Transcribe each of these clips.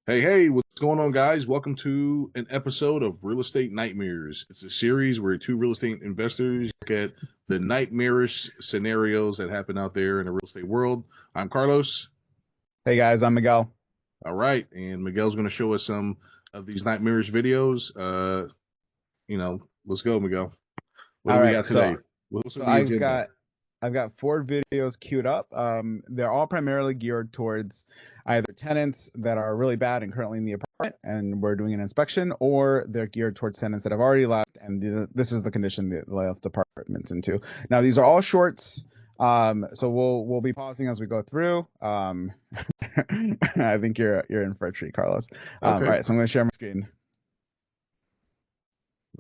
Hey, what's going on, guys? Welcome to an episode of Real Estate Nightmares. It's a series where two real estate investors look at the nightmarish scenarios that happen out there in the real estate world. I'm Carlos. Hey guys, I'm Miguel. All right, and Miguel's going to show us some of these nightmarish videos. Let's go, Miguel. What do All we right, got so today? What's so on the I've agenda? got I've got four videos queued up. They're all primarily geared towards either tenants that are really bad and currently in the apartment, and we're doing an inspection, or they're geared towards tenants that have already left, and this is the condition that they left apartments into. Now, these are all shorts. So we'll be pausing as we go through. I think you're in for a treat, Carlos. All Okay. right, so I'm going to share my screen.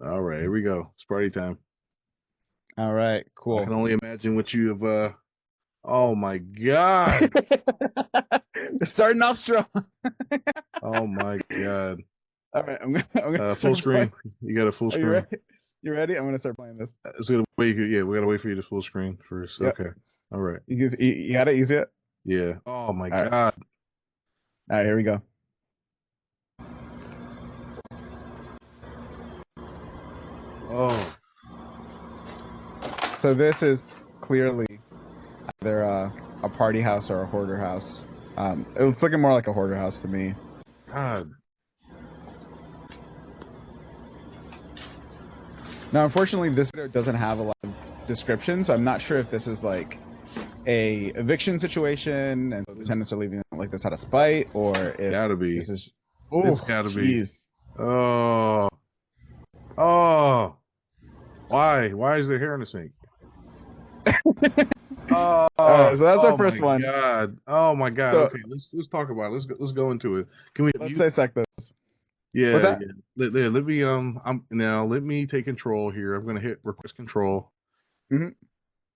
All right, here we go. It's party time. All right, I cool. can only imagine what you have. Oh my God. Starting off strong. Oh my God. All right, I'm gonna Full start playing. screen. You got a full Are you screen. ready? You ready? I'm gonna start playing this. It's gonna wait. Yeah, we gotta wait for you to full screen first. Yep. Okay. All right. You got it. Easy it. Yeah. Oh my All right. God. All right. Here we go. Oh. So this is clearly either a party house or a hoarder house. It's looking more like a hoarder house to me. God. Now, unfortunately, this video doesn't have a lot of description, so I'm not sure if this is like a eviction situation and the tenants are leaving like this out of spite, or if Gotta be. this is. It's Oh, gotta be. jeez. Oh. Oh. Why? Why is there hair in the sink? Oh. So that's our Oh first my one. God. Oh my God. So Okay. Let's talk about it. Let's go into it. Can we let's mute? dissect this. What's Yeah. that? Yeah. Let me let me take control here. I'm gonna hit request control. Hmm.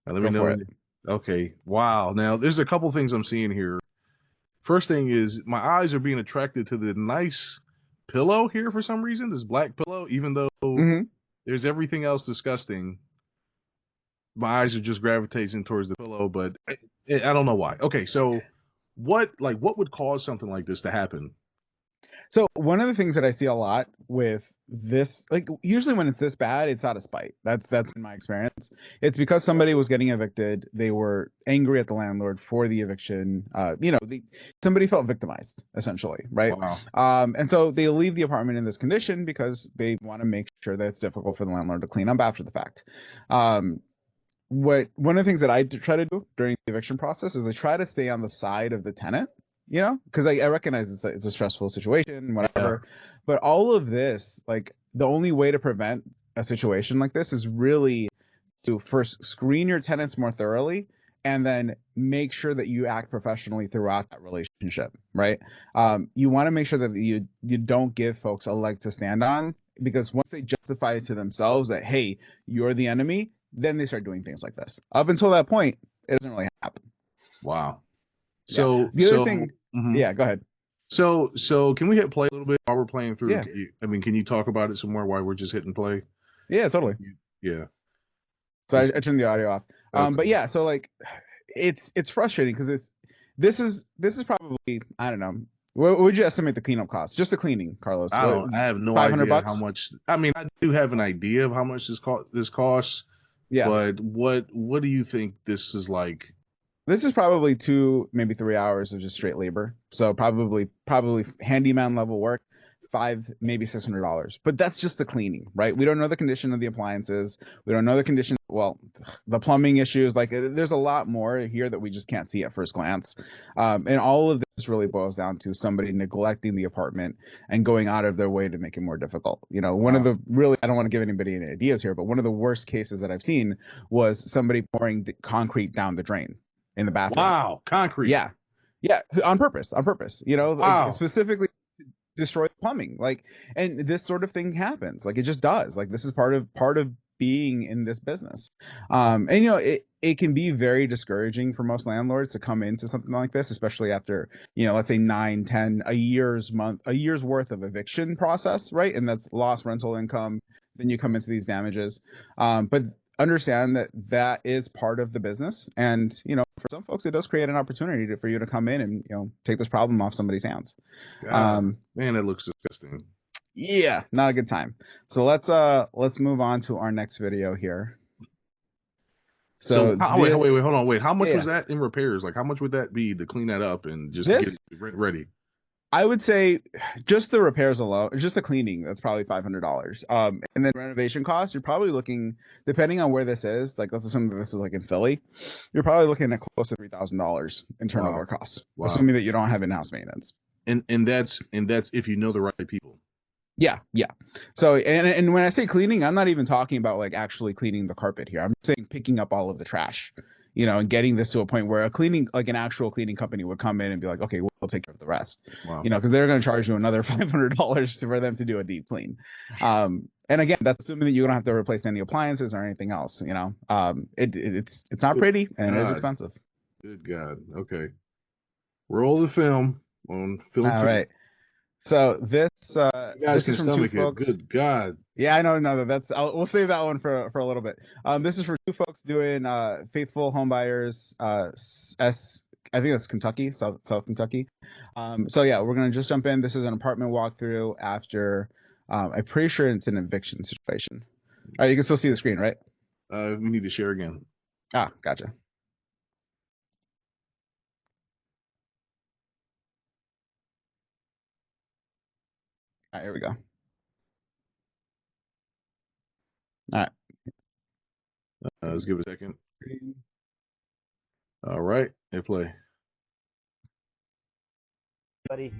Let me Go know for when. it. Okay. Wow. Now there's a couple things I'm seeing here. First thing is my eyes are being attracted to the nice pillow here for some reason. This black pillow, even though Hmm. there's everything else disgusting, my eyes are just gravitating towards the pillow. But I don't know why. Okay, so what would cause something like this to happen? So one of the things that I see a lot with this, like usually when it's this bad, it's out of spite. That's been my experience. It's because somebody was getting evicted. They were angry at the landlord for the eviction. Somebody felt victimized, essentially, right? Wow. And so they leave the apartment in this condition because they want to make sure that it's difficult for the landlord to clean up after the fact. What one of the things that I try to do during the eviction process is I try to stay on the side of the tenant, because I recognize it's a stressful situation, Yeah. whatever. But all of this, like the only way to prevent a situation like this is really to first screen your tenants more thoroughly and then make sure that you act professionally throughout that relationship, right? You want to make sure that you don't give folks a leg to stand on, because once they justify it to themselves that, hey, you're the enemy, then they start doing things like this. Up until that point, it doesn't really happen. Wow. Yeah. So The other so thing, mhm. yeah, go ahead. So can we hit play a little bit while we're playing through? Yeah. Can you talk about it some more while we're just hitting play? Yeah, totally. Yeah. So I, Just I turned the audio off. But okay. yeah, so like it's frustrating because this is probably, I don't know. What would you estimate the cleanup cost? Just the cleaning, Carlos. I What, don't. I have no five hundred idea how bucks? much. I mean, I do have an idea of how much this costs, Yeah. but what do you think this is like? This is probably 2, maybe 3 hours of just straight labor. So probably handyman level work, maybe $600. But that's just the cleaning, right? We don't know the condition of the appliances. We don't know the condition. Well, the plumbing issues. Like there's a lot more here that we just can't see at first glance. And all of this really boils down to somebody neglecting the apartment and going out of their way to make it more difficult. One of Wow. the really, I don't want to give anybody any ideas here, but one of the worst cases that I've seen was somebody pouring concrete down the drain in the bathroom. Wow. Concrete. Yeah. Yeah, on purpose, like Wow. specifically destroy the plumbing. Like, and this sort of thing happens. Like it just does. Like this is part of being in this business. And it can be very discouraging for most landlords to come into something like this, especially after, let's say 9, 10, a year's worth of eviction process, right? And that's lost rental income. Then you come into these damages. But understand that is part of the business. And, for some folks, it does create an opportunity for you to come in and take this problem off somebody's hands. God, man, that looks disgusting. Yeah, not a good time. So let's move on to our next video here. So wait, hold on, wait. How much was yeah. that in repairs? Like, how much would that be to clean that up and just get it ready? I would say just the repairs alone, just the cleaning, that's probably $500. And then renovation costs, you're probably looking, depending on where this is, like let's assume that this is like in Philly, you're probably looking at close to $3,000 in turnover costs, assuming that you don't have in-house maintenance. And that's if you know the right people. Yeah. So and when I say cleaning, I'm not even talking about like actually cleaning the carpet here. I'm saying picking up all of the trash, and getting this to a point where an actual cleaning company would come in and be like, okay, we'll take care of the rest. Wow. Because they're going to charge you another $500 for them to do a deep clean. And again, that's assuming that you don't have to replace any appliances or anything else. It's not pretty and it is expensive. Good God. Okay. Roll the film on film. All right. So this this is from two folks. Good God. Yeah, I know. No, we'll save that one for a little bit. This is for two folks doing Faithful Homebuyers. I think that's Kentucky, South Kentucky. So yeah, we're gonna just jump in. This is an apartment walkthrough after. I'm pretty sure it's an eviction situation. All right, you can still see the screen, right? We need to share again. Ah, gotcha. All right, here we go. All right. Let's give it a second. All right, hit play.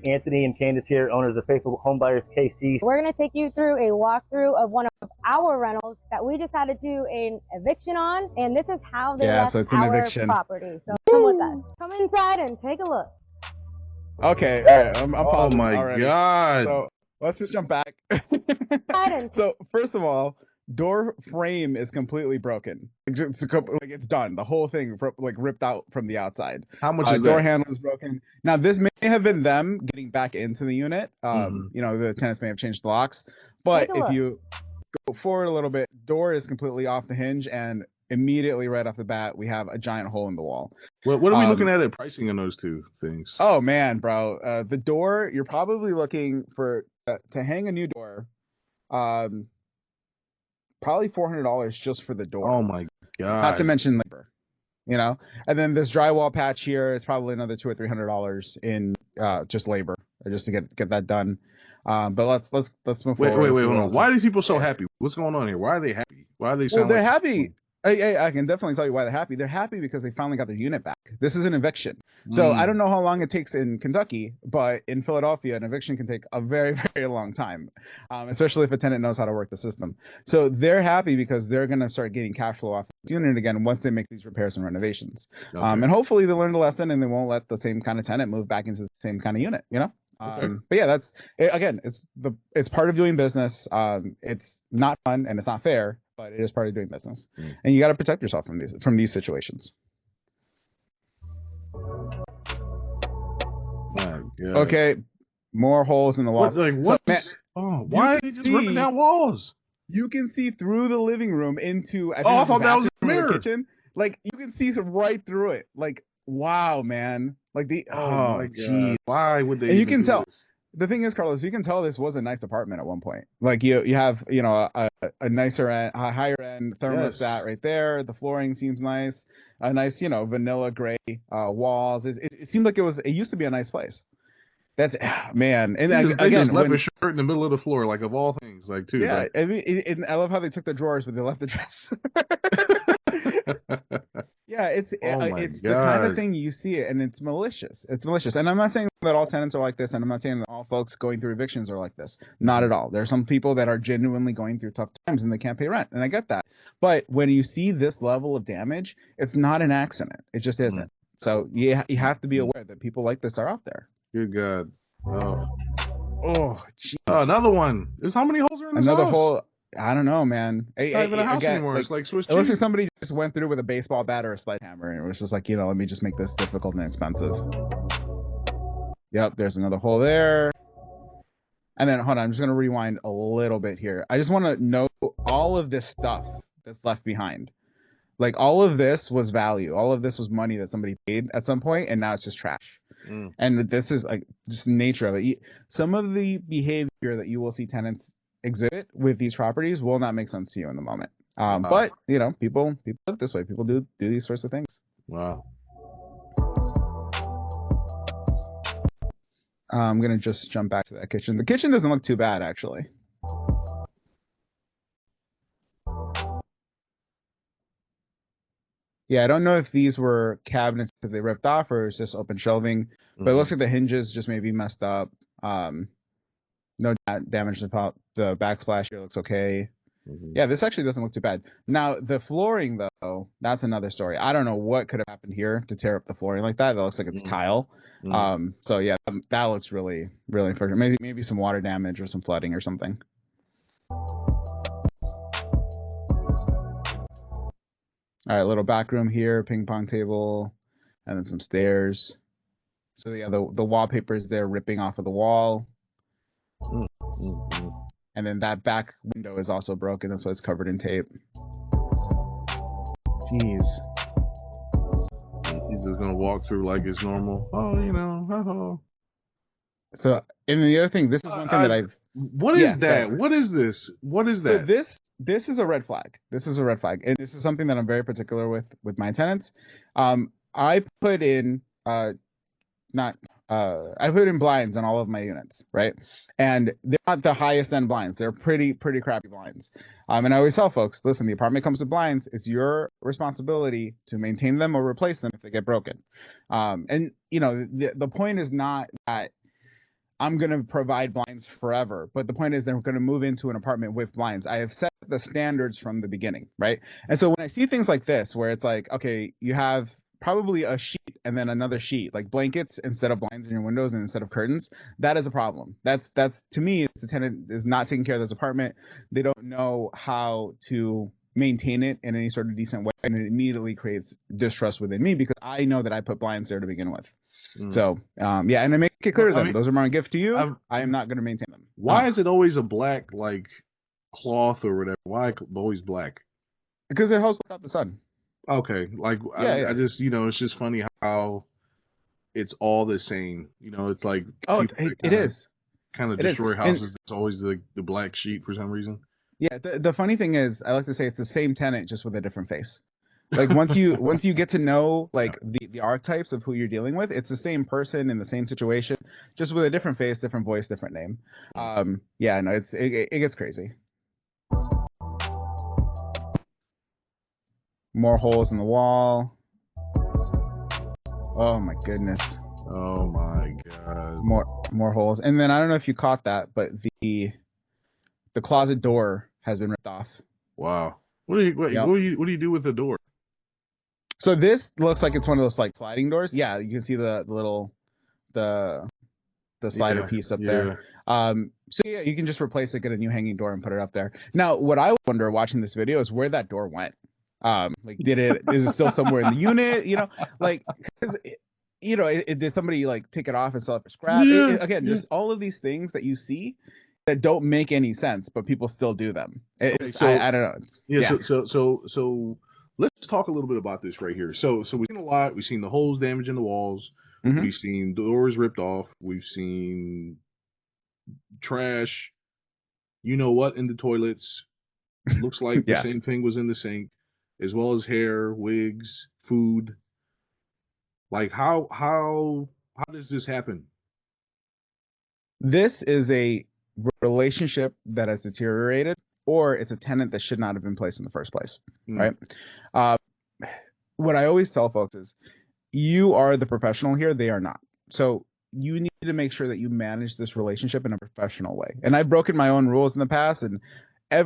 Anthony and Candace here, owners of Faithful Homebuyers KC. We're going to take you through a walkthrough of one of our rentals that we just had to do an eviction on, and this is how they left our property. So come with us. Come inside and take a look. Okay, all right, I'm pausing. Oh my already. God. So let's just jump back. So first of all, door frame is completely broken. It's done. The whole thing ripped out from the outside. How much is door handle is broken. Now this may have been them getting back into the unit. The tenants may have changed the locks, but if you go forward a little bit, door is completely off the hinge, and immediately right off the bat we have a giant hole in the wall. What are we looking at pricing on those two things? Oh man, bro, the door, you're probably looking for to hang a new door. Probably $400 just for the door. Oh my God. Not to mention labor, and then this drywall patch here is probably another $200 or $300 in just labor just to get that done. But let's move forward. Wait, hold on. Why are these people so happy? What's going on here? Why are they happy? Why are they so they're happy. I can definitely tell you why they're happy. They're happy because they finally got their unit back. This is an eviction. So I don't know how long it takes in Kentucky, but in Philadelphia, an eviction can take a very, very long time, especially if a tenant knows how to work the system. So they're happy because they're going to start getting cash flow off the unit again once they make these repairs and renovations. Okay. And hopefully they learned a lesson and they won't let the same kind of tenant move back into the same kind of unit, Okay. But yeah, that's again, it's part of doing business. It's not fun and it's not fair, but it is part of doing business, and you got to protect yourself from these situations. Okay, more holes in the walls. Why are they just ripping down walls? You can see through the living room into. I thought that was a mirror. The kitchen. Like you can see right through it. Like wow, man. Like oh my God. Why would they? And you can tell. The thing is, Carlos, you can tell this was a nice apartment at one point. Like you have, a nicer end, a higher end thermostat right there. The flooring seems nice, a nice, vanilla gray walls. It seemed like it used to be a nice place. That's man. And they just left a shirt in the middle of the floor, like of all things, like too. Yeah, I mean, I love how they took the drawers, but they left the dress. Yeah, it's the kind of thing you see it, and it's malicious. It's malicious, and I'm not saying that all tenants are like this, and I'm not saying that all folks going through evictions are like this. Not at all. There are some people that are genuinely going through tough times and they can't pay rent, and I get that. But when you see this level of damage, it's not an accident. It just isn't. So you have to be aware that people like this are out there. Good God. Oh, jeez. Another one. There's how many holes are in this Another house? hole. I don't know, man. It's not even a house anymore. It's like Swiss cheese. It looks like somebody just went through with a baseball bat or a sledgehammer, and it was just like, let me just make this difficult and expensive. Yep, there's another hole there. And then, hold on, I'm just going to rewind a little bit here. I just want to note all of this stuff that's left behind. Like all of this was value. All of this was money that somebody paid at some point, and now it's just trash. And this is like just the nature of it. Some of the behavior that you will see tenants exhibit with these properties will not make sense to you in the moment. But you know, people live this way. People do these sorts of things. Wow. I'm gonna just jump back to that kitchen. The kitchen doesn't look too bad, actually. Yeah, I don't know if these were cabinets that they ripped off or it's just open shelving, but it looks like the hinges just maybe messed up. No damage to the backsplash here looks okay. Yeah, this actually doesn't look too bad. Now, the flooring, though, that's another story. I don't know what could have happened here to tear up the flooring like that. That looks like it's tile. So yeah, that looks really, really unfortunate. Maybe some water damage or some flooding or something. All right, little back room here, ping pong table, and then some stairs. So yeah, the wallpaper is there ripping off of the wall. And then that back window is also broken. That's why it's covered in tape. Jeez. He's just gonna walk through like it's normal. Oh, you know. So, and the other thing, this is one thing that I've. What is that? Right. What is this? What is that? So this is a red flag. This is a red flag, and this is something that I'm very particular with my tenants. I put in I put in blinds on all of my units, right? And they're not the highest end blinds. They're pretty crappy blinds. And I always tell folks, listen, the apartment comes with blinds. It's your responsibility to maintain them or replace them if they get broken. And you know, the point is not that I'm going to provide blinds forever, but the point is they're going to move into an apartment with blinds. I have set the standards from the beginning, right? And so when I see things like this, where it's like, okay, you have probably a sheet and then another sheet, like blankets instead of blinds in your windows and instead of curtains, that is a problem. That's to me, it's the tenant is not taking care of this apartment. They don't know how to maintain it in any sort of decent way, and it immediately creates distrust within me because I know that I put blinds there to begin with. So yeah, and I make it clear to them, those are my gift to you. I am not going to maintain them. Why is it always a black like cloth or whatever? Why always black? Because it helps without the sun. Okay, like I just, you know, it's just funny how it's all the same. You know, it's like it is kind of destroy houses. It's always the black sheet for some reason. Yeah, the funny thing is, I like to say it's the same tenant just with a different face. Like once you get to know like the archetypes of who you're dealing with, it's the same person in the same situation, just with a different face, different voice, different name. Yeah, no, it gets crazy. More holes in the wall. Oh my goodness. Oh my god. More holes. And then I don't know if you caught that, but the closet door has been ripped off. Wow. What do you do with the door? So this looks like it's one of those like sliding doors. Yeah, you can see the little the slider piece up there. So yeah, you can just replace it, get a new hanging door, and put it up there. Now, what I wonder watching this video is where that door went. Like, is it still somewhere in the unit? You know, like, because you know, did somebody like take it off and sell it for scrap? Again, just all of these things that you see that don't make any sense, but people still do them. I don't know. So let's talk a little bit about this right here. So we've seen a lot. We've seen the holes damaged in the walls. We've seen doors ripped off. We've seen trash. You know what in the toilets? Looks like the same thing was in the sink, as well as hair, wigs, food. Like how does this happen? This is a relationship that has deteriorated, or it's a tenant that should not have been placed in the first place, right? What I always tell folks is, you are the professional here, they are not. So you need to make sure that you manage this relationship in a professional way. And I've broken my own rules in the past, and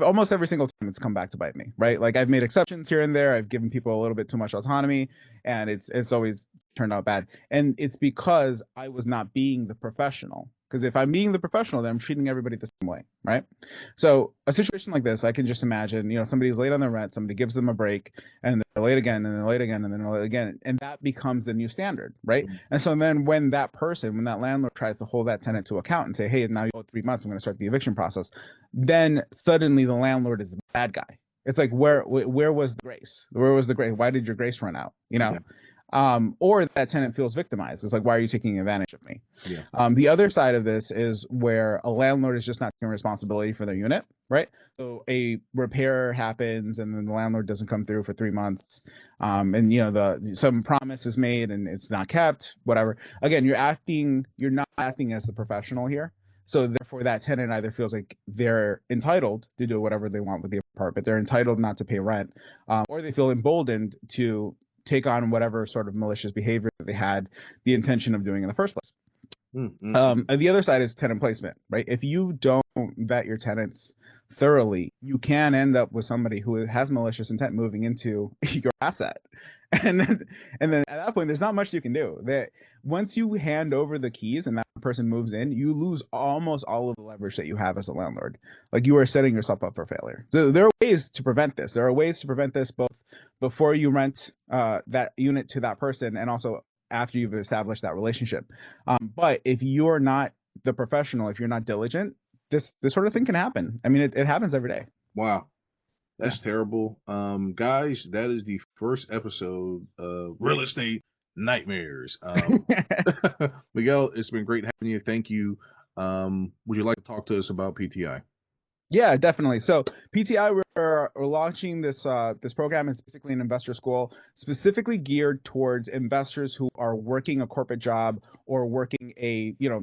almost every single time it's come back to bite me, right? Like I've made exceptions here and there. I've given people a little bit too much autonomy, and it's always turned out bad. And it's because I was not being the professional. Because if I'm being the professional, then I'm treating everybody the same way, right? So a situation like this, I can just imagine, you know, somebody's late on their rent, somebody gives them a break, and they're late again, and they're late again, and then they're late again, and that becomes the new standard, right? And so then when that landlord tries to hold that tenant to account and say, hey, now you owe 3 months, I'm going to start the eviction process, then suddenly the landlord is the bad guy, It's like where was the grace? Where was the grace? Why did your grace run out? You know. Or that tenant feels victimized. It's like, why are you taking advantage of me? Yeah. The other side of this is where a landlord is just not taking responsibility for their unit, right? So a repair happens and then the landlord doesn't come through for 3 months. And you know, some promise is made and it's not kept, whatever. Again, you're not acting as the professional here. So therefore that tenant either feels like they're entitled to do whatever they want with the apartment. They're entitled not to pay rent, or they feel emboldened to take on whatever sort of malicious behavior that they had the intention of doing in the first place. And the other side is tenant placement, right? If you don't vet your tenants thoroughly, you can end up with somebody who has malicious intent moving into your asset. And then at that point, there's not much you can do. That once you hand over the keys and that person moves in, you lose almost all of the leverage that you have as a landlord. Like, you are setting yourself up for failure. So there are ways to prevent this. There are ways to prevent this both before you rent that unit to that person and also after you've established that relationship. But if you're not the professional, if you're not diligent, this sort of thing can happen. I mean, it happens every day. Wow. That's terrible. Guys, that is the first episode of Real Estate Nightmares. Miguel, it's been great having you. Thank you. Would you like to talk to us about PTI? Yeah, definitely. So PTI, we're launching this program. It's basically an investor school specifically geared towards investors who are working a corporate job or working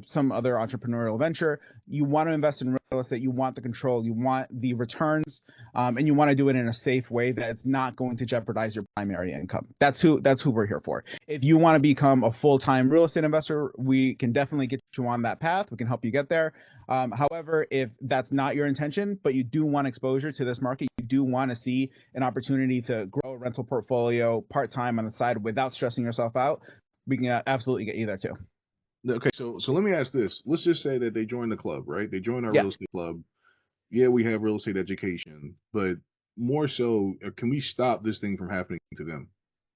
some other entrepreneurial venture. You want to invest in real estate. You want the control. You want the returns, and you want to do it in a safe way that's not going to jeopardize your primary income. That's who we're here for. If you want to become a full-time real estate investor, we can definitely get you on that path. We can help you get there. However, if that's not your intention, but you do want exposure to this market, you do want to see an opportunity to grow a rental portfolio part-time on the side without stressing yourself out, we can absolutely get you there too. Okay, so let me ask this. Let's just say that they join the club, right? They join our real estate club. Yeah, we have real estate education, but more so, can we stop this thing from happening to them?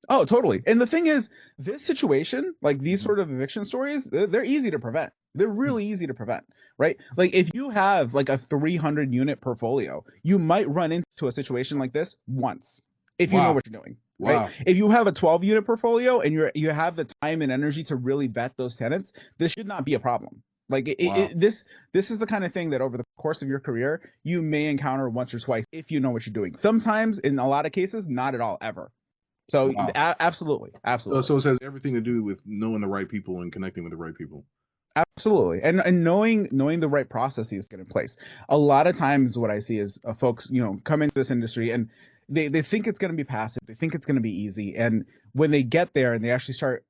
Oh, totally. And the thing is, this situation, like these sort of eviction stories, they're easy to prevent. They're really easy to prevent, right? Like, if you have like a 300 unit portfolio, you might run into a situation like this once if you know what you're doing. Right? If you have a 12 unit portfolio and you have the time and energy to really vet those tenants, this should not be a problem. Like this is the kind of thing that over the course of your career, you may encounter once or twice if you know what you're doing. Sometimes, in a lot of cases, not at all, ever. So absolutely. So it has everything to do with knowing the right people and connecting with the right people. Absolutely. And knowing the right processes get in place. A lot of times what I see is folks, come into this industry and they think it's going to be passive. They think it's going to be easy. And when they get there and they actually start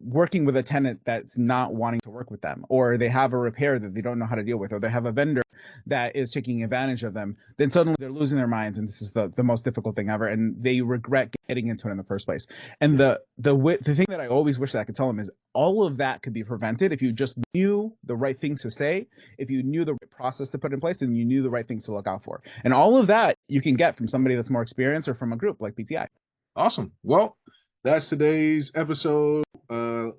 working with a tenant that's not wanting to work with them, or they have a repair that they don't know how to deal with, or they have a vendor that is taking advantage of them, then suddenly they're losing their minds, and this is the most difficult thing ever, and they regret getting into it in the first place. And the thing that I always wish that I could tell them is all of that could be prevented if you just knew the right things to say, if you knew the right process to put in place, and you knew the right things to look out for. And all of that you can get from somebody that's more experienced or from a group like PTI. Awesome. Well, that's today's episode.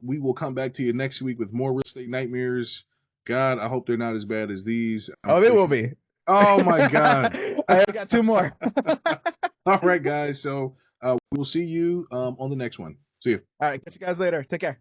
We will come back to you next week with more Real Estate Nightmares. God, I hope they're not as bad as these. They will be. Oh my God. I got 2 more. All right, guys. So we'll see you on the next one. See you. All right. Catch you guys later. Take care.